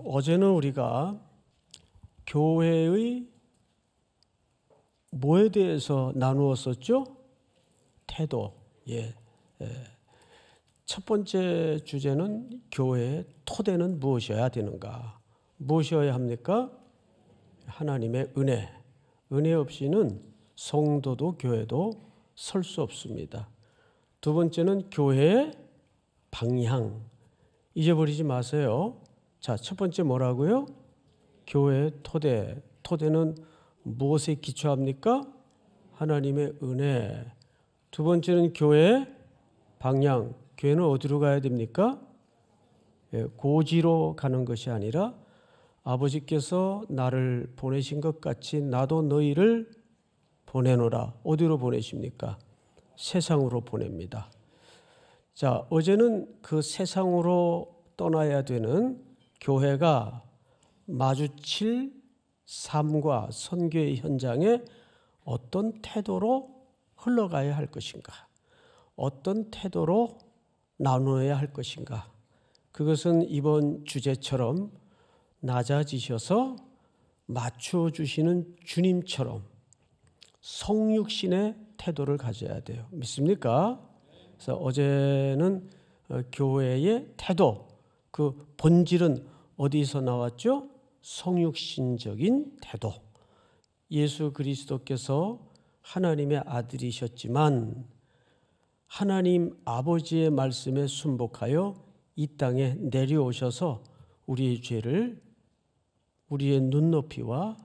어제는 우리가 교회의 뭐에 대해서 나누었었죠? 태도. 첫 번째 주제는 교회의 토대는 무엇이어야 되는가? 무엇이어야 합니까? 하나님의 은혜. 은혜 없이는 성도도 교회도 설 수 없습니다. 두 번째는 교회의 방향. 잊어버리지 마세요. 자, 첫 번째 뭐라고요? 교회의 토대. 토대는 무엇에 기초합니까? 하나님의 은혜. 두 번째는 교회의 방향. 교회는 어디로 가야 됩니까? 고지로 가는 것이 아니라 아버지께서 나를 보내신 것 같이 나도 너희를 보내노라. 어디로 보내십니까? 세상으로 보냅니다. 자, 어제는 그 세상으로 떠나야 되는 교회가 마주칠 삶과 선교의 현장에 어떤 태도로 흘러가야 할 것인가? 어떤 태도로 나누어야 할 것인가? 그것은 이번 주제처럼 낮아지셔서 맞춰주시는 주님처럼 성육신의 태도를 가져야 돼요. 믿습니까? 그래서 어제는 교회의 태도, 그 본질은 어디서 나왔죠? 성육신적인 태도. 예수 그리스도께서 하나님의 아들이셨지만 하나님 아버지의 말씀에 순복하여 이 땅에 내려오셔서 우리의 죄를, 우리의 눈높이와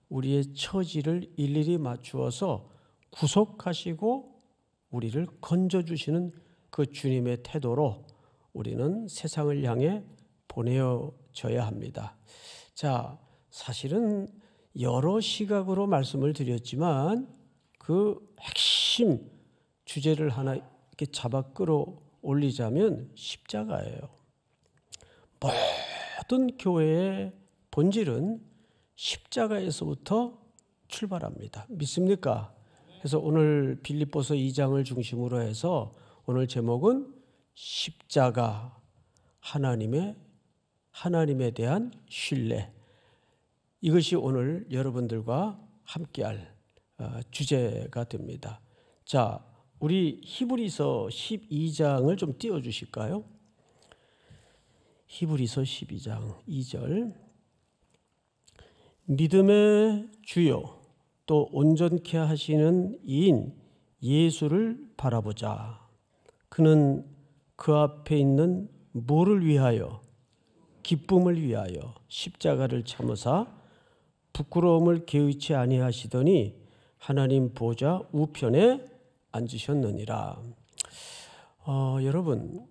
우리의 처지를 일일이 맞추어서 구속하시고 우리를 건져주시는 그 주님의 태도로 우리는 세상을 향해 보내어져야 합니다. 자, 사실은 여러 시각으로 말씀을 드렸지만 그 핵심 주제를 하나 이렇게 잡아 끌어올리자면 십자가예요. 모든 교회의 본질은 십자가에서부터 출발합니다. 믿습니까? 그래서 오늘 빌립보서 2장을 중심으로 해서 오늘 제목은 십자가, 하나님에 대한 신뢰. 이것이 오늘 여러분들과 함께할 주제가 됩니다. 자, 우리 히브리서 12장을 좀 띄워주실까요? 히브리서 12장 2절. 믿음의 주요 또 온전케 하시는 이인 예수를 바라보자. 그는 그 앞에 있는 뭐를 위하여? 기쁨을 위하여 십자가를 참으사 부끄러움을 개의치 아니하시더니 하나님 보좌 우편에 앉으셨느니라. 여러분,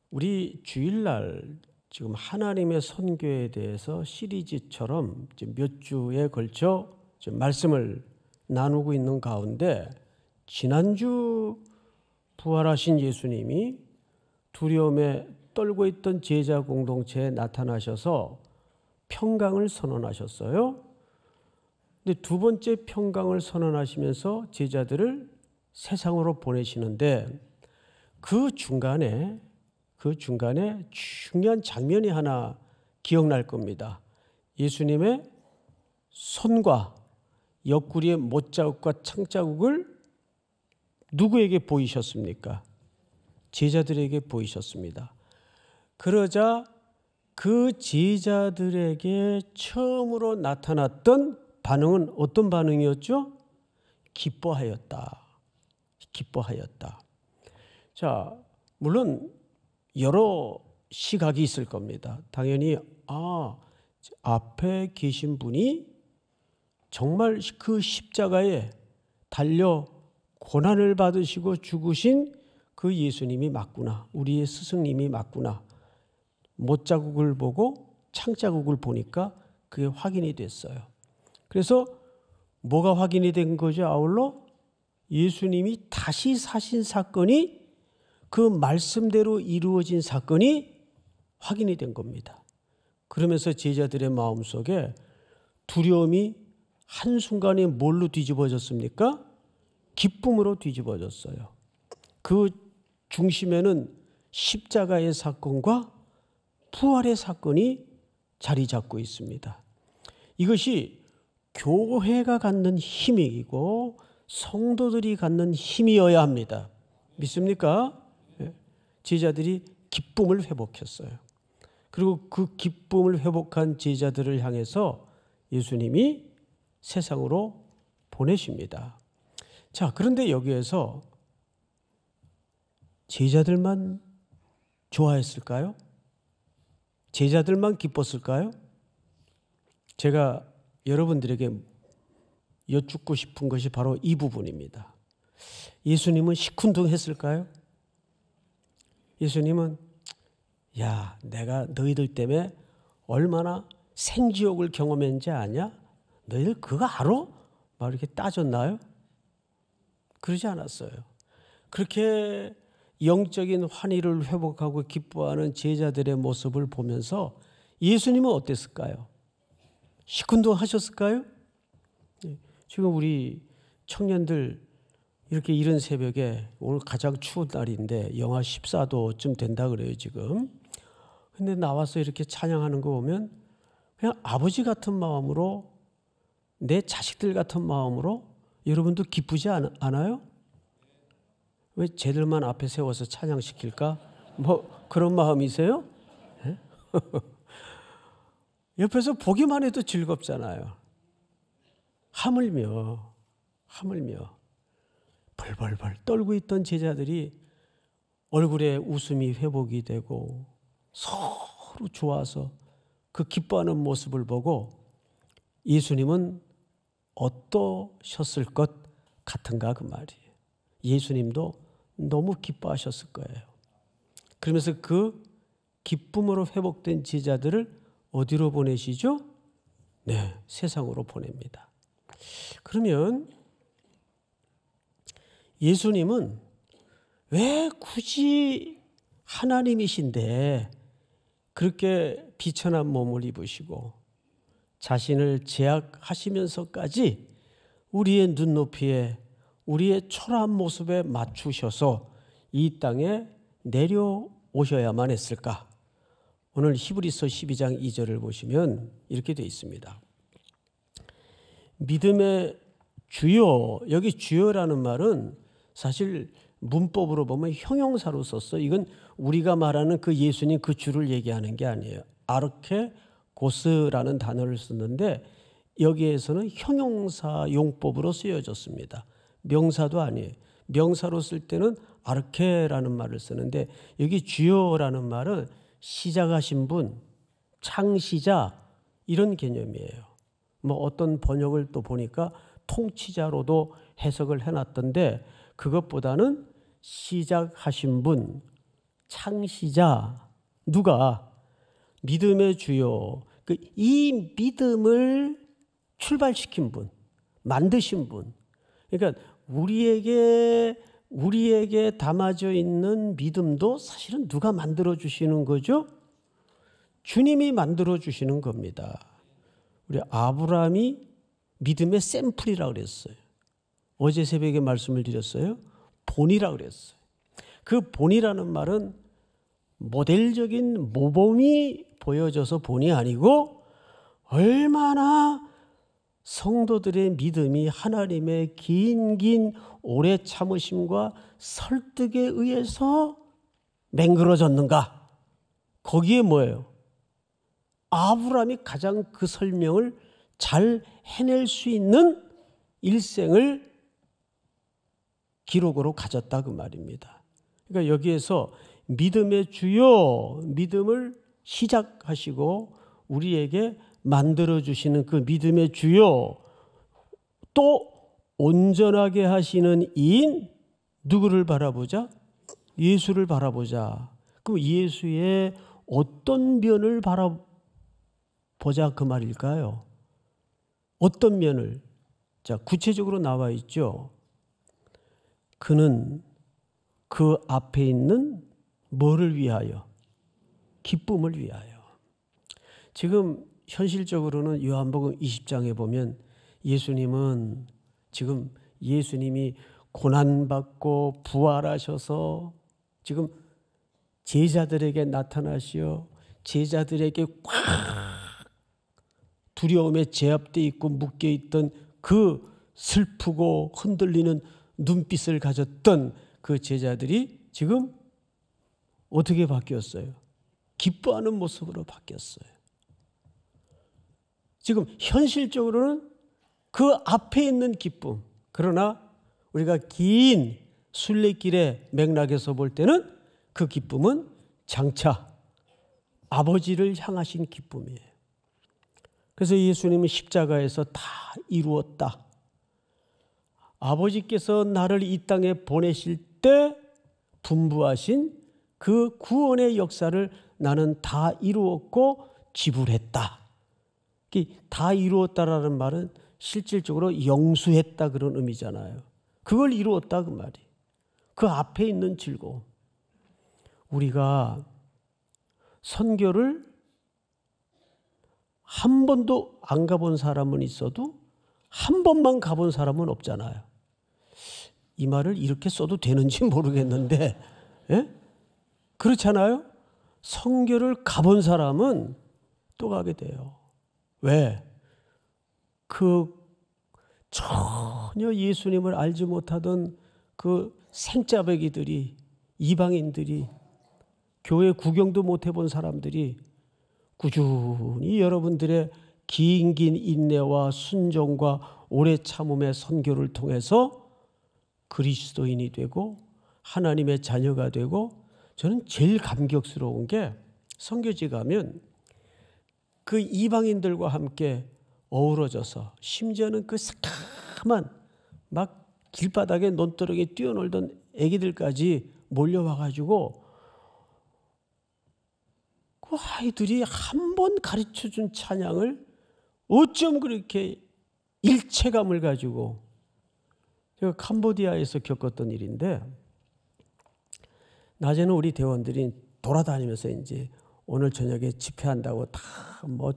우리 주일날 지금 하나님의 선교에 대해서 시리즈처럼 몇 주에 걸쳐 말씀을 나누고 있는 가운데 지난주 부활하신 예수님이 두려움에 떨고 있던 제자 공동체에 나타나셔서 평강을 선언하셨어요. 근데 두 번째 평강을 선언하시면서 제자들을 세상으로 보내시는데 그 중간에 중요한 장면이 하나 기억날 겁니다. 예수님의 손과 옆구리의 못자국과 창자국을 누구에게 보이셨습니까? 제자들에게 보이셨습니다. 그러자 그 제자들에게 처음으로 나타났던 반응은 어떤 반응이었죠? 기뻐하였다. 자, 물론 여러 시각이 있을 겁니다. 당연히 앞에 계신 분이 정말 그 십자가에 달려 고난을 받으시고 죽으신 그 예수님이 맞구나. 우리의 스승님이 맞구나. 못자국을 보고 창자국을 보니까 그게 확인이 됐어요. 그래서 뭐가 확인이 된 거죠? 아울러 예수님이 다시 사신 사건이 그 말씀대로 이루어진 사건이 확인이 된 겁니다. 그러면서 제자들의 마음속에 두려움이 한순간에 뭘로 뒤집어졌습니까? 기쁨으로 뒤집어졌어요. 그 중심에는 십자가의 사건과 부활의 사건이 자리 잡고 있습니다. 이것이 교회가 갖는 힘이고 성도들이 갖는 힘이어야 합니다. 믿습니까? 제자들이 기쁨을 회복했어요. 그리고 그 기쁨을 회복한 제자들을 향해서 예수님이 세상으로 보내십니다. 자, 그런데 여기에서 제자들만 좋아했을까요? 제자들만 기뻤을까요? 제가 여러분들에게 여쭙고 싶은 것이 바로 이 부분입니다. 예수님은 시큰둥했을까요? 예수님은 야, 내가 너희들 때문에 얼마나 생지옥을 경험했는지 아냐? 너희들 그거 알아? 막 이렇게 따졌나요? 그러지 않았어요. 그렇게 영적인 환희를 회복하고 기뻐하는 제자들의 모습을 보면서 예수님은 어땠을까요? 시큰둥하셨을까요? 지금 우리 청년들 이렇게 이른 새벽에 오늘 가장 추운 날인데 영하 14도쯤 된다 그래요 지금. 근데 나와서 이렇게 찬양하는 거 보면 그냥 아버지 같은 마음으로 내 자식들 같은 마음으로 여러분도 기쁘지 않아요? 왜 쟤들만 앞에 세워서 찬양시킬까? 뭐 그런 마음이세요? 옆에서 보기만 해도 즐겁잖아요. 하물며 벌벌벌 떨고 있던 제자들이 얼굴에 웃음이 회복이 되고 서로 좋아서 그 기뻐하는 모습을 보고 예수님은 어떠셨을 것 같은가 그 말이에요. 예수님도 너무 기뻐하셨을 거예요. 그러면서 그 기쁨으로 회복된 제자들을 어디로 보내시죠? 네, 세상으로 보냅니다. 그러면 예수님은 왜 굳이 하나님이신데 그렇게 비천한 몸을 입으시고 자신을 제약하시면서까지 우리의 눈높이에 우리의 초라한 모습에 맞추셔서 이 땅에 내려오셔야만 했을까? 오늘 히브리서 12장 2절을 보시면 이렇게 되어 있습니다. 믿음의 주요, 여기 주요라는 말은 사실 문법으로 보면 형용사로 썼어. 이건 우리가 말하는 그 예수님 그 주를 얘기하는 게 아니에요. 아르케 고스라는 단어를 썼는데 여기에서는 형용사 용법으로 쓰여졌습니다. 명사도 아니에요. 명사로 쓸 때는 아르케라는 말을 쓰는데 여기 주요라는 말은 시작하신 분, 창시자 이런 개념이에요. 뭐 어떤 번역을 또 보니까 통치자로도 해석을 해놨던데 그것보다는 시작하신 분, 창시자, 누가? 믿음의 주요, 이 믿음을 출발시킨 분, 만드신 분. 그러니까 우리에게 담아져 있는 믿음도 사실은 누가 만들어 주시는 거죠? 주님이 만들어 주시는 겁니다. 우리 아브라함이 믿음의 샘플이라고 그랬어요. 어제 새벽에 말씀을 드렸어요. 본이라고 그랬어요. 그 본이라는 말은 모델적인 모범이 보여져서 본이 아니고 얼마나 성도들의 믿음이 하나님의 긴 오래 참으심과 설득에 의해서 맹그러졌는가? 거기에 뭐예요? 아브라함이 가장 그 설명을 잘 해낼 수 있는 일생을 기록으로 가졌다 그 말입니다. 그러니까 여기에서 믿음의 주요, 믿음을 시작하시고 우리에게 만들어주시는 그 믿음의 주요, 또 온전하게 하시는 이인 누구를 바라보자? 예수를 바라보자. 그럼 예수의 어떤 면을 바라보자 그 말일까요? 어떤 면을? 자, 구체적으로 나와 있죠. 그는 그 앞에 있는 뭐를 위하여? 기쁨을 위하여. 지금 현실적으로는 요한복음 20장에 보면 예수님은 지금 예수님이 고난받고 부활하셔서 지금 제자들에게 나타나시어 제자들에게 꽉 두려움에 제압되어 있고 묶여 있던 그 슬프고 흔들리는 눈빛을 가졌던 그 제자들이 지금 어떻게 바뀌었어요? 기뻐하는 모습으로 바뀌었어요. 지금 현실적으로는 그 앞에 있는 기쁨, 그러나 우리가 긴 순례길의 맥락에서 볼 때는 그 기쁨은 장차 아버지를 향하신 기쁨이에요. 그래서 예수님은 십자가에서 다 이루었다. 아버지께서 나를 이 땅에 보내실 때 분부하신 그 구원의 역사를 나는 다 이루었고 지불했다. 다 이루었다라는 말은 실질적으로 영수했다 그런 의미잖아요. 그걸 이루었다 그 말이. 그 앞에 있는 즐거움. 우리가 선교를 한 번도 안 가본 사람은 있어도 한 번만 가본 사람은 없잖아요. 이 말을 이렇게 써도 되는지 모르겠는데, 예? 그렇잖아요? 선교를 가본 사람은 또 가게 돼요. 왜? 그 전혀 예수님을 알지 못하던 그 생짜배기들이, 이방인들이, 교회 구경도 못 해본 사람들이 꾸준히 여러분들의 긴 인내와 순종과 오래 참음의 선교를 통해서 그리스도인이 되고 하나님의 자녀가 되고, 저는 제일 감격스러운 게 선교지 가면 그 이방인들과 함께 어우러져서, 심지어는 그 새까만 막 길바닥에 논두렁에 뛰어놀던 애기들까지 몰려와가지고 그 아이들이 한 번 가르쳐준 찬양을 어쩜 그렇게 일체감을 가지고, 제가 캄보디아에서 겪었던 일인데, 낮에는 우리 대원들이 돌아다니면서 이제 오늘 저녁에 집회한다고 다 뭐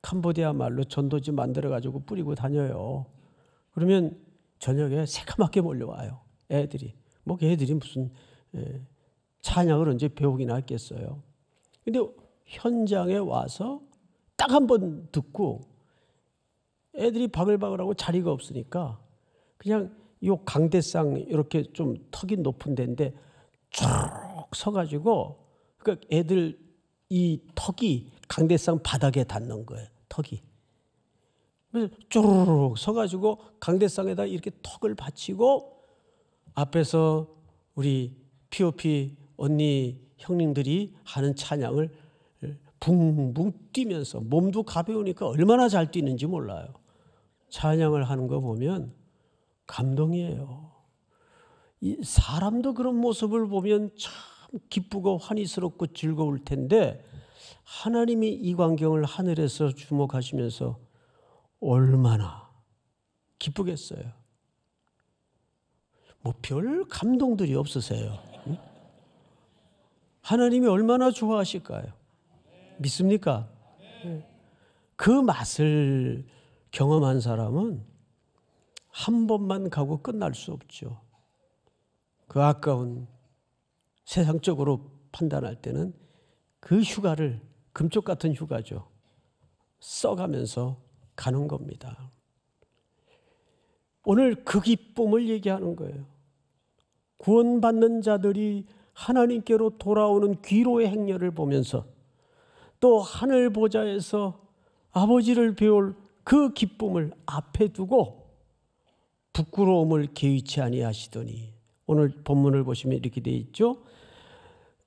캄보디아 말로 전도지 만들어 가지고 뿌리고 다녀요. 그러면 저녁에 새까맣게 몰려와요. 애들이. 뭐 애들이 무슨 찬양을 언제 배우기나 했겠어요. 근데 현장에 와서 딱 한 번 듣고 애들이 바글바글하고 자리가 없으니까 그냥 요 강대상 이렇게 좀 턱이 높은 데인데 쭉 서가지고, 그러니까 애들 이 턱이 강대상 바닥에 닿는 거예요. 턱이. 그래서 쪼르륵 서가지고 강대상에다 이렇게 턱을 받치고 앞에서 우리 POP 언니 형님들이 하는 찬양을 붕붕 뛰면서, 몸도 가벼우니까 얼마나 잘 뛰는지 몰라요. 찬양을 하는 거 보면 감동이에요. 이 사람도 그런 모습을 보면 참 기쁘고 환희스럽고 즐거울 텐데, 하나님이 이 광경을 하늘에서 주목하시면서 얼마나 기쁘겠어요. 뭐 별 감동들이 없으세요. 응? 하나님이 얼마나 좋아하실까요? 믿습니까? 그 맛을 경험한 사람은 한 번만 가고 끝날 수 없죠. 그 아까운, 세상적으로 판단할 때는 그 휴가를, 금쪽 같은 휴가죠, 써가면서 가는 겁니다. 오늘 그 기쁨을 얘기하는 거예요. 구원받는 자들이 하나님께로 돌아오는 귀로의 행렬을 보면서 또 하늘 보좌에서 아버지를 배울 그 기쁨을 앞에 두고 부끄러움을 개의치 아니하시더니, 오늘 본문을 보시면 이렇게 되어 있죠.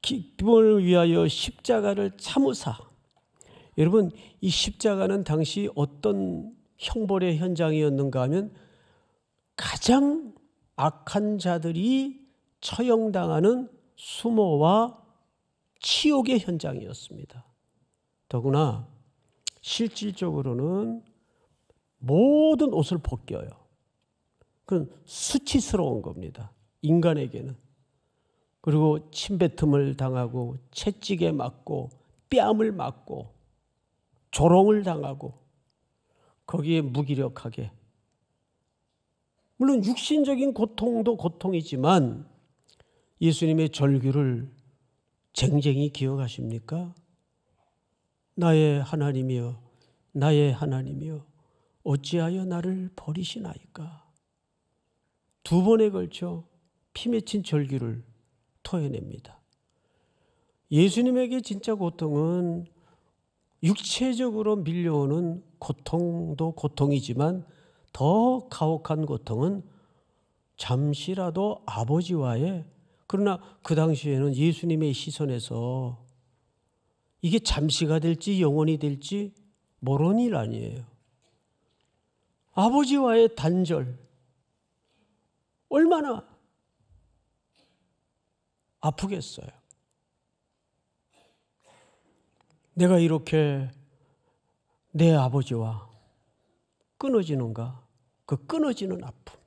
기쁨을 위하여 십자가를 참으사. 여러분, 이 십자가는 당시 어떤 형벌의 현장이었는가 하면 가장 악한 자들이 처형당하는 수모와 치욕의 현장이었습니다. 더구나 실질적으로는 모든 옷을 벗겨요. 그건 수치스러운 겁니다, 인간에게는. 그리고 침뱉음을 당하고 채찍에 맞고 뺨을 맞고 조롱을 당하고, 거기에 무기력하게, 물론 육신적인 고통도 고통이지만 예수님의 절규를 쟁쟁히 기억하십니까? 나의 하나님이여 나의 하나님이여 어찌하여 나를 버리시나이까. 두 번에 걸쳐 피 맺힌 절규를 토해냅니다. 예수님에게 진짜 고통은 육체적으로 밀려오는 고통도 고통이지만 더 가혹한 고통은 잠시라도 아버지와의, 그러나 그 당시에는 예수님의 시선에서 이게 잠시가 될지 영원히 될지 모르는 일 아니에요. 아버지와의 단절, 얼마나 아프겠어요. 내가 이렇게 내 아버지와 끊어지는가? 그 끊어지는 아픔.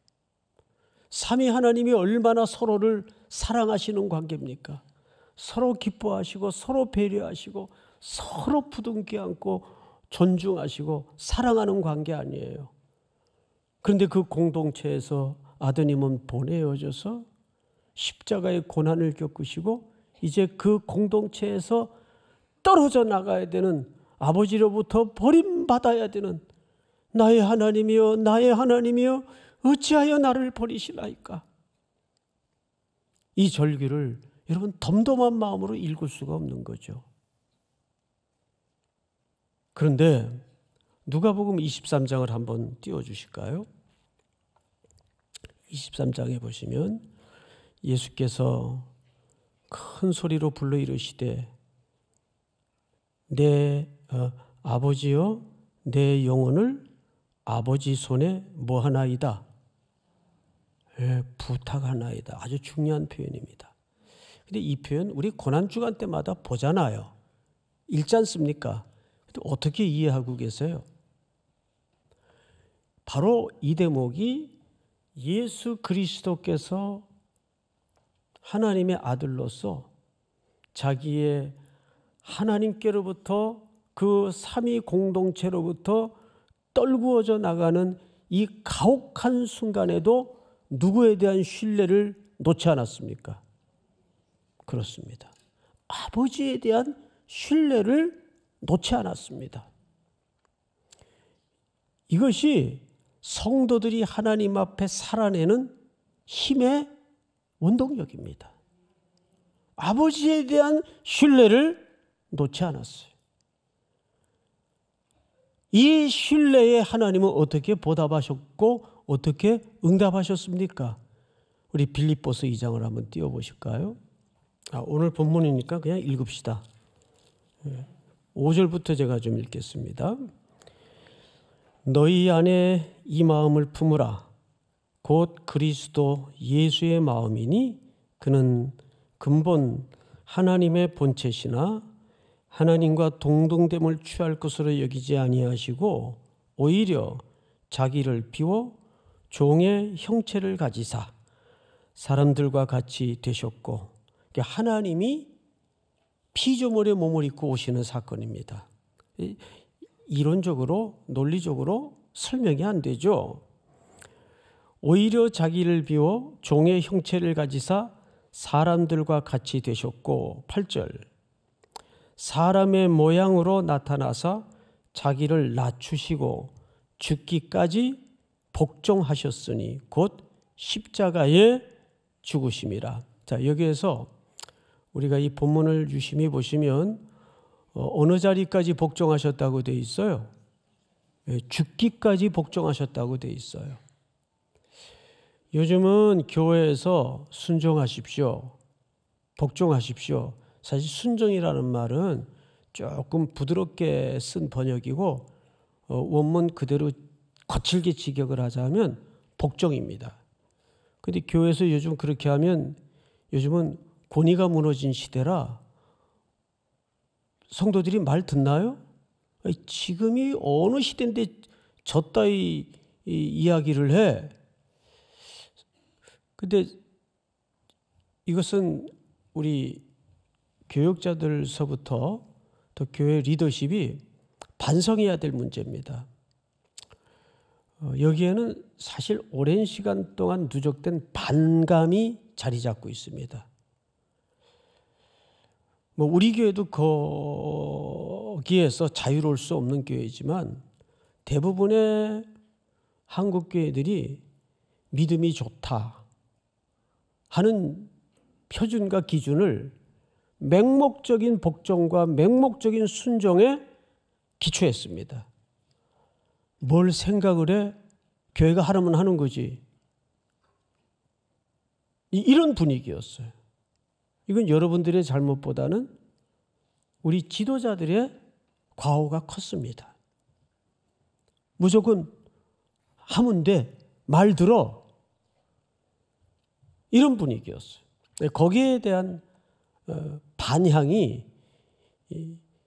삼위 하나님이 얼마나 서로를 사랑하시는 관계입니까? 서로 기뻐하시고 서로 배려하시고 서로 부둥켜 안고 존중하시고 사랑하는 관계 아니에요. 그런데 그 공동체에서 아드님은 보내어져서 십자가의 고난을 겪으시고 이제 그 공동체에서 떨어져 나가야 되는, 아버지로부터 버림받아야 되는 나의 하나님이여 나의 하나님이여 어찌하여 나를 버리시나이까. 이 절규를 여러분 덤덤한 마음으로 읽을 수가 없는 거죠. 그런데 누가복음 23장을 한번 띄워주실까요? 23장에 보시면 예수께서 큰 소리로 불러 이르시되 내 아버지여 내 영혼을 아버지 손에 뭐하나이다? 부탁하나이다. 아주 중요한 표현입니다. 근데 이 표현 우리 고난주간 때마다 보잖아요. 읽지 않습니까? 근데 어떻게 이해하고 계세요? 바로 이 대목이 예수 그리스도께서 하나님의 아들로서 자기의 하나님께로부터 그 삼위 공동체로부터 떨구어져 나가는 이 가혹한 순간에도 누구에 대한 신뢰를 놓지 않았습니까? 그렇습니다. 아버지에 대한 신뢰를 놓지 않았습니다. 이것이 성도들이 하나님 앞에 살아내는 힘의 원동력입니다. 아버지에 대한 신뢰를 놓지 않았어요. 이 신뢰에 하나님은 어떻게 보답하셨고 어떻게 응답하셨습니까? 우리 빌립보서 2장을 한번 띄워보실까요? 오늘 본문이니까 그냥 읽읍시다. 5절부터 제가 좀 읽겠습니다. 너희 안에 이 마음을 품으라. 곧 그리스도 예수의 마음이니 그는 근본 하나님의 본체시나 하나님과 동등됨을 취할 것으로 여기지 아니하시고 오히려 자기를 비워 종의 형체를 가지사 사람들과 같이 되셨고, 하나님이 피조물의 몸을 입고 오시는 사건입니다. 이론적으로 논리적으로 설명이 안 되죠. 오히려 자기를 비워 종의 형체를 가지사 사람들과 같이 되셨고, 8절 사람의 모양으로 나타나사 자기를 낮추시고 죽기까지 복종하셨으니 곧 십자가에 죽으심이라. 자, 여기에서 우리가 이 본문을 유심히 보시면 어느 자리까지 복종하셨다고 되어 있어요? 죽기까지 복종하셨다고 되어 있어요. 요즘은 교회에서 순종하십시오, 복종하십시오. 사실 순종이라는 말은 조금 부드럽게 쓴 번역이고 원문 그대로 거칠게 직역을 하자면 복종입니다. 그런데 교회에서 요즘 그렇게 하면 요즘은 권위가 무너진 시대라 성도들이 말 듣나요? 지금이 어느 시대인데 저따위 이야기를 해. 근데 이것은 우리 교육자들서부터 또 교회 리더십이 반성해야 될 문제입니다. 여기에는 사실 오랜 시간 동안 누적된 반감이 자리 잡고 있습니다. 뭐 우리 교회도 거기에서 자유로울 수 없는 교회이지만 대부분의 한국 교회들이 믿음이 좋다 하는 표준과 기준을 맹목적인 복종과 맹목적인 순종에 기초했습니다. 뭘 생각을 해? 교회가 하라면 하는 거지. 이런 분위기였어요. 이건 여러분들의 잘못보다는 우리 지도자들의 과오가 컸습니다. 무조건 하면 돼, 말 들어, 이런 분위기였어요. 거기에 대한 반향이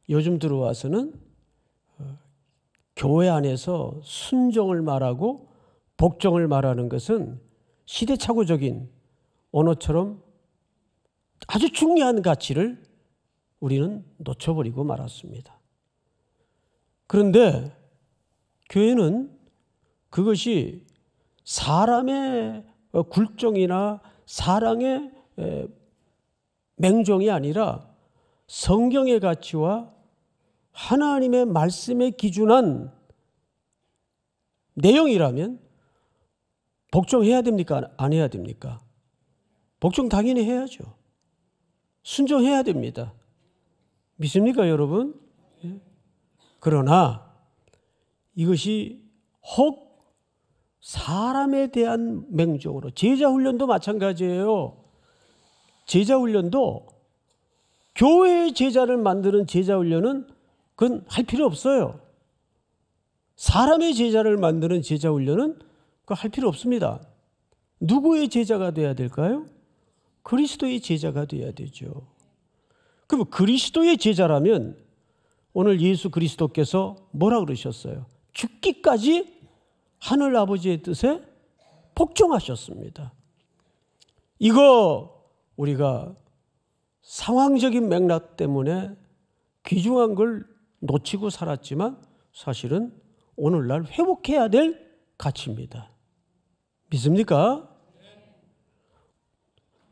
요즘 들어와서는 교회 안에서 순종을 말하고 복종을 말하는 것은 시대착오적인 언어처럼 아주 중요한 가치를 우리는 놓쳐버리고 말았습니다. 그런데 교회는 그것이 사람의 굴종이나 사랑의 맹종이 아니라 성경의 가치와 하나님의 말씀에 기준한 내용이라면 복종해야 됩니까? 안 해야 됩니까? 복종 당연히 해야죠. 순종해야 됩니다. 믿습니까, 여러분? 그러나 이것이 혹 사람에 대한 맹종으로, 제자훈련도 마찬가지예요. 제자훈련도 교회의 제자를 만드는 제자훈련은 그건 할 필요 없어요. 사람의 제자를 만드는 제자훈련은 그거 할 필요 없습니다. 누구의 제자가 돼야 될까요? 그리스도의 제자가 돼야 되죠. 그럼 그리스도의 제자라면 오늘 예수 그리스도께서 뭐라 그러셨어요? 죽기까지 하늘 아버지의 뜻에 복종하셨습니다. 이거 우리가 상황적인 맥락 때문에 귀중한 걸 놓치고 살았지만 사실은 오늘날 회복해야 될 가치입니다. 믿습니까?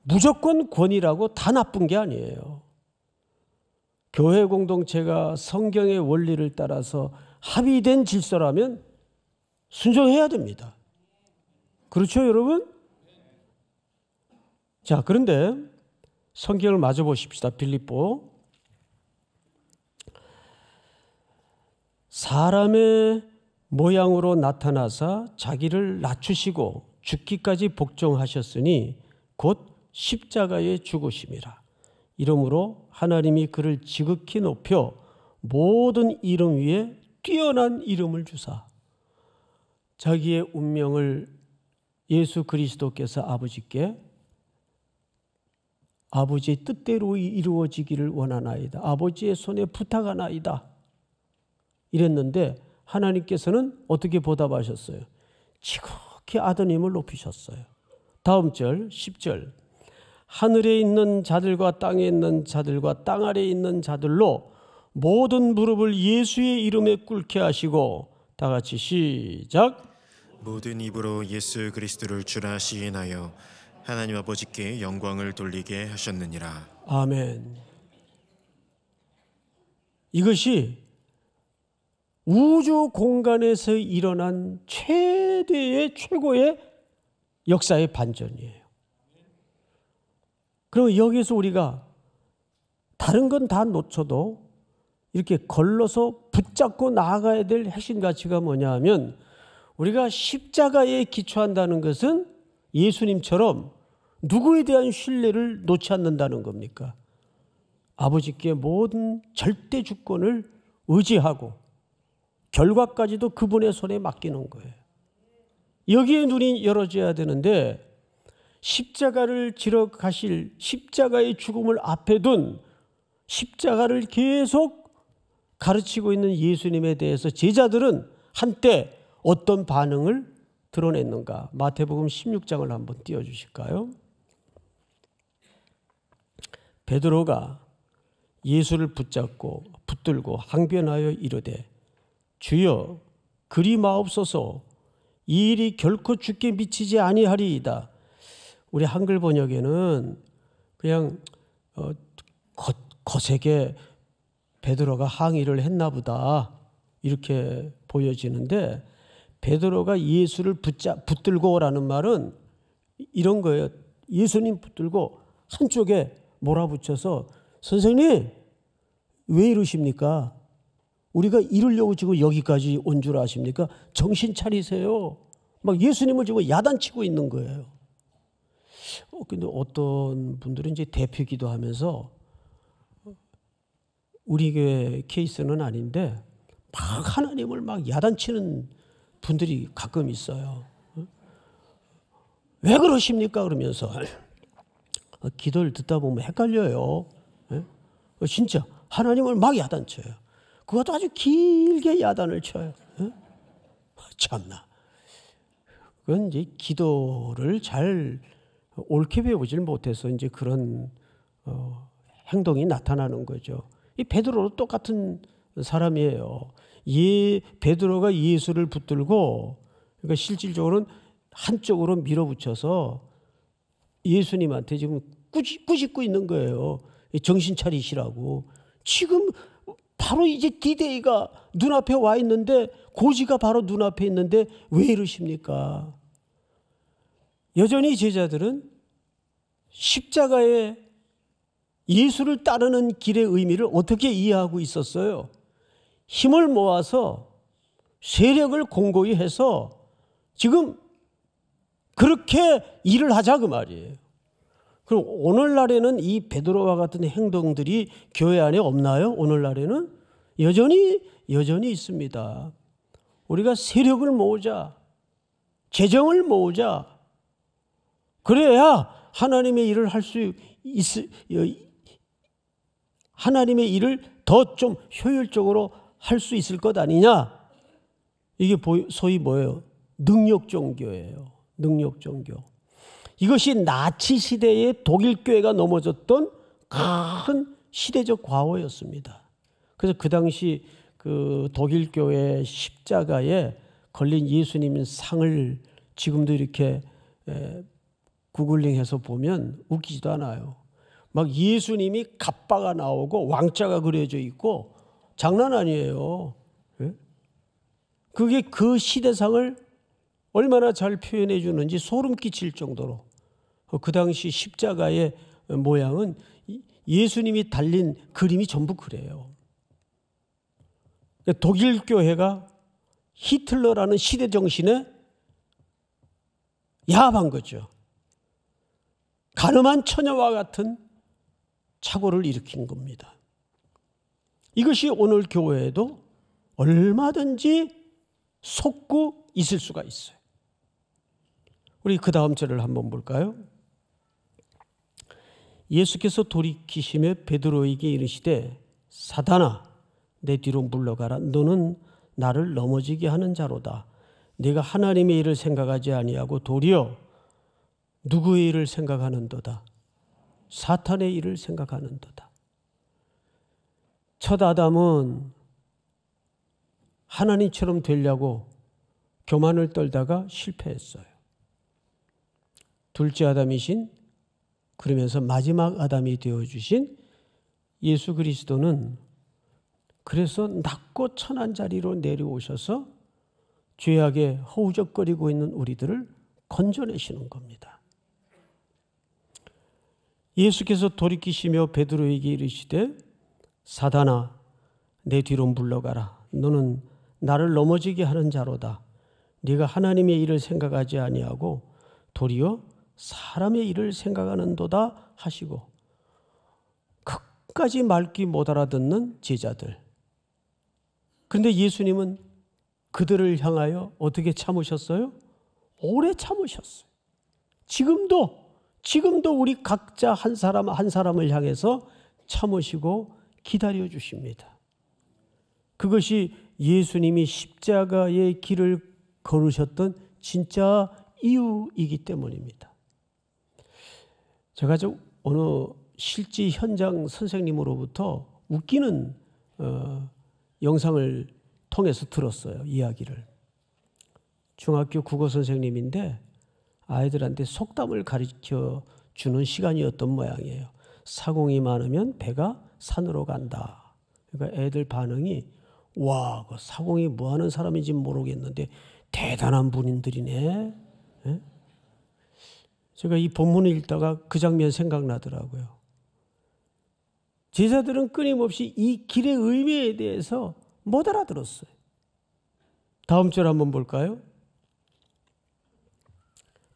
무조건 권위라고 다 나쁜 게 아니에요. 교회 공동체가 성경의 원리를 따라서 합의된 질서라면 순종해야 됩니다. 그렇죠, 여러분? 자, 그런데 성경을 마저 보십시다. 빌립보. 사람의 모양으로 나타나사 자기를 낮추시고 죽기까지 복종하셨으니 곧 십자가에 죽으심이라. 이러므로 하나님이 그를 지극히 높여 모든 이름 위에 뛰어난 이름을 주사 자기의 운명을 예수 그리스도께서 아버지께 아버지의 뜻대로 이루어지기를 원하나이다. 아버지의 손에 부탁하나이다. 이랬는데 하나님께서는 어떻게 보답하셨어요? 지극히 아드님을 높이셨어요. 다음 절 10절. 하늘에 있는 자들과 땅에 있는 자들과 땅 아래에 있는 자들로 모든 무릎을 예수의 이름에 꿇게 하시고, 다 같이 시작. 모든 입으로 예수 그리스도를 주라 시인하여 하나님 아버지께 영광을 돌리게 하셨느니라. 아멘. 이것이 우주 공간에서 일어난 최고의 역사의 반전이에요. 그럼 여기서 우리가 다른 건 다 놓쳐도 이렇게 걸러서 붙잡고 나아가야 될 핵심 가치가 뭐냐 하면, 우리가 십자가에 기초한다는 것은 예수님처럼 누구에 대한 신뢰를 놓지 않는다는 겁니까? 아버지께 모든 절대 주권을 의지하고 결과까지도 그분의 손에 맡기는 거예요. 여기에 눈이 열어져야 되는데, 십자가를 지러 가실 십자가의 죽음을 앞에 둔 십자가를 계속 가르치고 있는 예수님에 대해서 제자들은 한때 어떤 반응을 드러냈는가? 마태복음 16장을 한번 띄워주실까요? 베드로가 예수를 붙들고 항변하여 이르되, 주여 그리 마옵소서, 이 일이 결코 주께 미치지 아니하리이다. 우리 한글 번역에는 그냥 거세게 베드로가 항의를 했나 보다 이렇게 보여지는데, 베드로가 예수를 붙들고 라는 말은 이런 거예요. 예수님 붙들고 한쪽에 몰아붙여서 선생님 왜 이러십니까? 우리가 이러려고 지금 여기까지 온 줄 아십니까? 정신 차리세요. 막 예수님을 지금 야단치고 있는 거예요. 근데 어떤 분들은 이제 대표 기도하면서, 우리 교회 케이스는 아닌데 막 하나님을 막 야단치는 분들이 가끔 있어요. 왜 그러십니까? 그러면서 기도를 듣다 보면 헷갈려요. 진짜 하나님을 막 야단쳐요. 그것도 아주 길게 야단을 쳐요. 참나. 그건 이제 기도를 잘 옳게 배우질 못해서 이제 그런 행동이 나타나는 거죠. 이 베드로도 똑같은 사람이에요. 베드로가 예수를 붙들고, 그러니까 실질적으로는 한쪽으로 밀어붙여서 예수님한테 지금 꾸짖고 있는 거예요. 정신 차리시라고. 지금 바로 이제 디데이가 눈앞에 와 있는데, 고지가 바로 눈앞에 있는데 왜 이러십니까? 여전히 제자들은 십자가의 예수를 따르는 길의 의미를 어떻게 이해하고 있었어요? 힘을 모아서 세력을 공고히 해서 지금 그렇게 일을 하자 그 말이에요. 그럼 오늘날에는 이 베드로와 같은 행동들이 교회 안에 없나요? 오늘날에는 여전히 있습니다. 우리가 세력을 모으자, 재정을 모으자, 그래야 하나님의 일을 할 수 하나님의 일을 더 좀 효율적으로 할 수 있을 것 아니냐? 이게 소위 뭐예요? 능력 종교예요. 능력 종교. 이것이 나치 시대의 독일 교회가 넘어졌던 큰 시대적 과오였습니다. 그래서 그 당시 그 독일 교회 십자가에 걸린 예수님 상을 지금도 이렇게 구글링해서 보면 웃기지도 않아요. 막 예수님이 갑바가 나오고 왕자가 그려져 있고 장난 아니에요. 그게 그 시대상을 얼마나 잘 표현해 주는지 소름 끼칠 정도로, 그 당시 십자가의 모양은 예수님이 달린 그림이 전부 그래요. 독일 교회가 히틀러라는 시대 정신에 야합한 거죠. 가늠한 처녀와 같은 착오를 일으킨 겁니다. 이것이 오늘 교회에도 얼마든지 속고 있을 수가 있어요. 우리 그 다음 절을 한번 볼까요? 예수께서 돌이키시며 베드로에게 이르시되 사단아 내 뒤로 물러가라. 너는 나를 넘어지게 하는 자로다. 네가 하나님의 일을 생각하지 아니하고 도리어 누구의 일을 생각하는도다. 사탄의 일을 생각하는도다. 첫 아담은 하나님처럼 되려고 교만을 떨다가 실패했어요. 둘째 아담이신, 그러면서 마지막 아담이 되어주신 예수 그리스도는 그래서 낮고 천한 자리로 내려오셔서 죄악에 허우적거리고 있는 우리들을 건져내시는 겁니다. 예수께서 돌이키시며 베드로에게 이르시되 사단아 내 뒤로 물러가라. 너는 나를 넘어지게 하는 자로다. 네가 하나님의 일을 생각하지 아니하고 도리어 사람의 일을 생각하는도다 하시고, 끝까지 말귀 못 알아듣는 제자들. 그런데 예수님은 그들을 향하여 어떻게 참으셨어요? 오래 참으셨어요. 지금도 우리 각자 한 사람 한 사람을 향해서 참으시고 기다려 주십니다. 그것이 예수님이 십자가의 길을 걸으셨던 진짜 이유이기 때문입니다. 제가 어느 실제 현장 선생님으로부터 웃기는 영상을 통해서 들었어요. 이야기를. 중학교 국어 선생님인데 아이들한테 속담을 가르쳐 주는 시간이었던 모양이에요. 사공이 많으면 배가 산으로 간다. 그러니까 애들 반응이 와, 그 사공이 뭐 하는 사람인지 모르겠는데 대단한 분들이네. 예? 제가 이 본문을 읽다가 그 장면 생각나더라고요. 제자들은 끊임없이 이 길의 의미에 대해서 못 알아들었어요. 다음 절 한번 볼까요?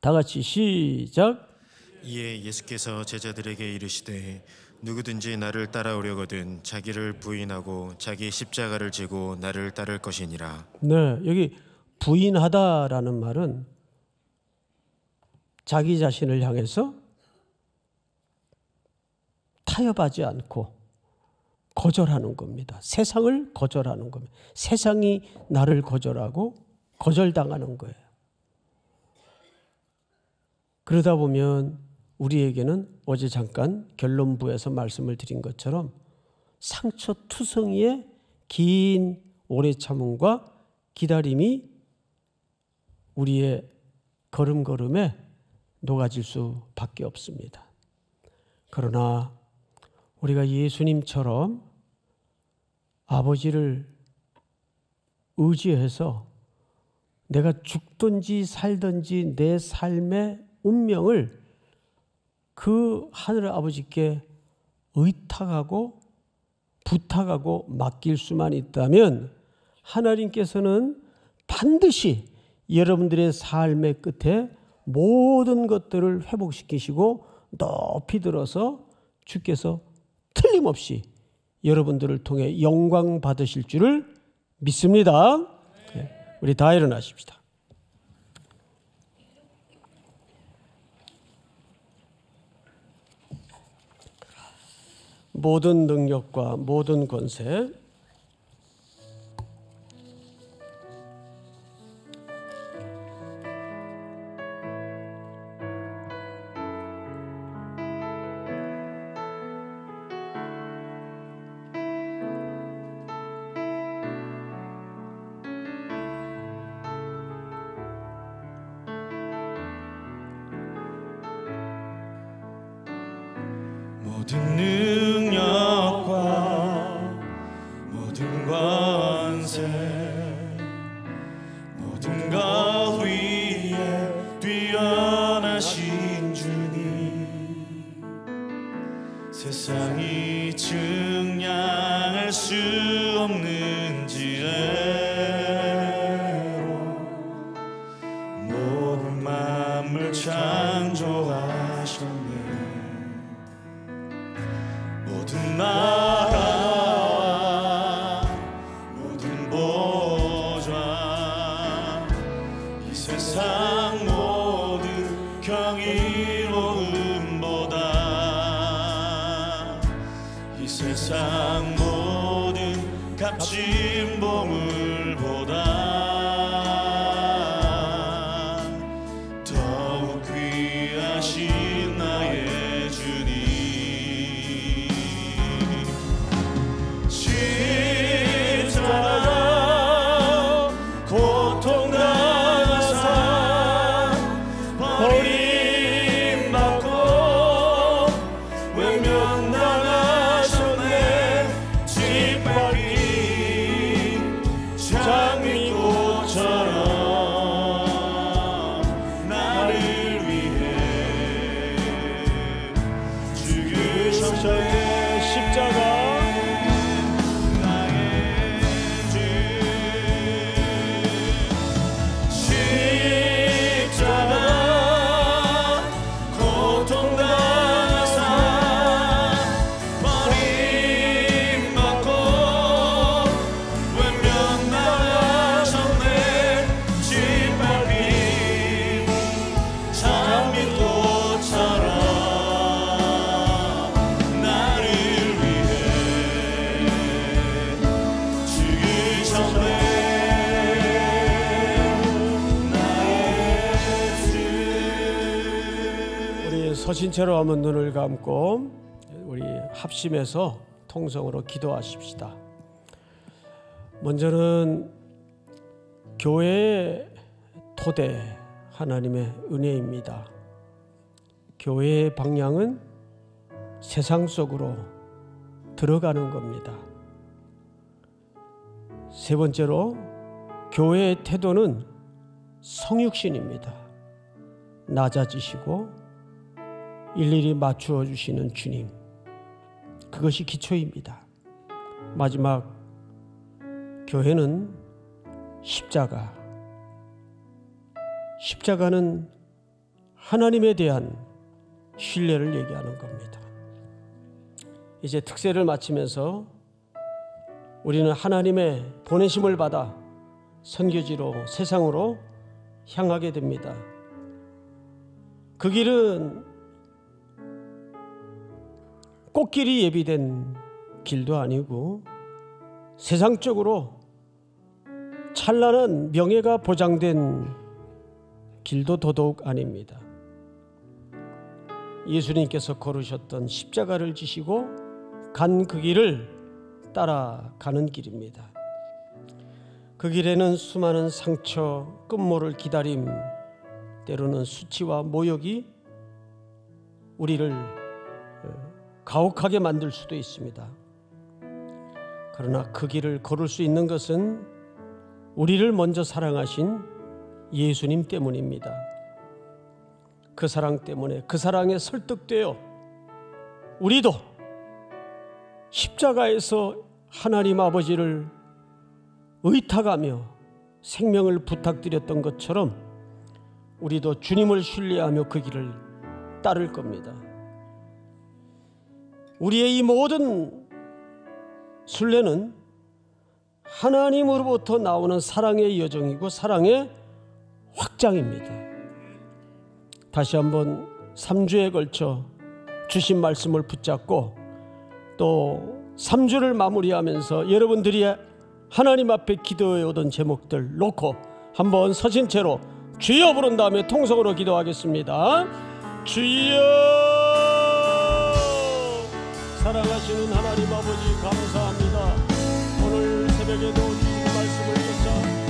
다 같이 시작. 이에 예수께서 제자들에게 이르시되 누구든지 나를 따라오려거든 자기를 부인하고 자기 십자가를 지고 나를 따를 것이니라. 네, 여기 부인하다라는 말은 자기 자신을 향해서 타협하지 않고 거절하는 겁니다. 세상을 거절하는 겁니다. 세상이 나를 거절하고 거절당하는 거예요. 그러다 보면 우리에게는 어제 잠깐 결론부에서 말씀을 드린 것처럼 상처투성이의 긴 오래 참음과 기다림이 우리의 걸음걸음에 녹아질 수밖에 없습니다. 그러나 우리가 예수님처럼 아버지를 의지해서 내가 죽든지 살든지 내 삶의 운명을 그 하늘 아버지께 의탁하고 부탁하고 맡길 수만 있다면 하나님께서는 반드시 여러분들의 삶의 끝에 모든 것들을 회복시키시고 높이 들어서 주께서 틀림없이 여러분들을 통해 영광 받으실 줄을 믿습니다. 우리 다 일어나십시다. 모든 능력과 모든 권세, 모든 능력과 모든 권세 모든 것 위에 뛰어나신 주님 세상이 증량할 수 없는 지혜로 모든 만물 창조하셨네. 모든 나라 모든 보좌 이 세상 모든 경이로움보다 이 세상 모든 값진 보물보다 더욱 귀하신 나의 주님 십자가 고통당하사 버림받고 외면당하셨네. 짓밟힌 장미꽃처럼 나를 위해 죽으셨네. 십자가 서신 채로 한번 눈을 감고 우리 합심해서 통성으로 기도하십시다. 먼저는 교회의 토대 하나님의 은혜입니다. 교회의 방향은 세상 속으로 들어가는 겁니다. 세 번째로 교회의 태도는 성육신입니다. 낮아지시고 일일이 맞추어 주시는 주님, 그것이 기초입니다. 마지막, 교회는 십자가는 하나님에 대한 신뢰를 얘기하는 겁니다. 이제 특세를 마치면서 우리는 하나님의 보내심을 받아 선교지로, 세상으로 향하게 됩니다. 그 길은 꽃길이 예비된 길도 아니고 세상적으로 찬란한 명예가 보장된 길도 더더욱 아닙니다. 예수님께서 걸으셨던 십자가를 지시고 간 그 길을 따라가는 길입니다. 그 길에는 수많은 상처, 끝모를 기다림, 때로는 수치와 모욕이 우리를 가혹하게 만들 수도 있습니다. 그러나 그 길을 걸을 수 있는 것은 우리를 먼저 사랑하신 예수님 때문입니다. 그 사랑 때문에, 그 사랑에 설득되어 우리도 십자가에서 하나님 아버지를 의탁하며 생명을 부탁드렸던 것처럼 우리도 주님을 신뢰하며 그 길을 따를 겁니다. 우리의 이 모든 순례는 하나님으로부터 나오는 사랑의 여정이고 사랑의 확장입니다. 다시 한번 3주에 걸쳐 주신 말씀을 붙잡고 또 3주를 마무리하면서 여러분들이 하나님 앞에 기도해 오던 제목들 놓고 한번 서신 채로 주여 부른 다음에 통성으로 기도하겠습니다. 주여! 사랑하시는 하나님 아버지 감사합니다. 오늘 새벽에도 주신 말씀을 쫓아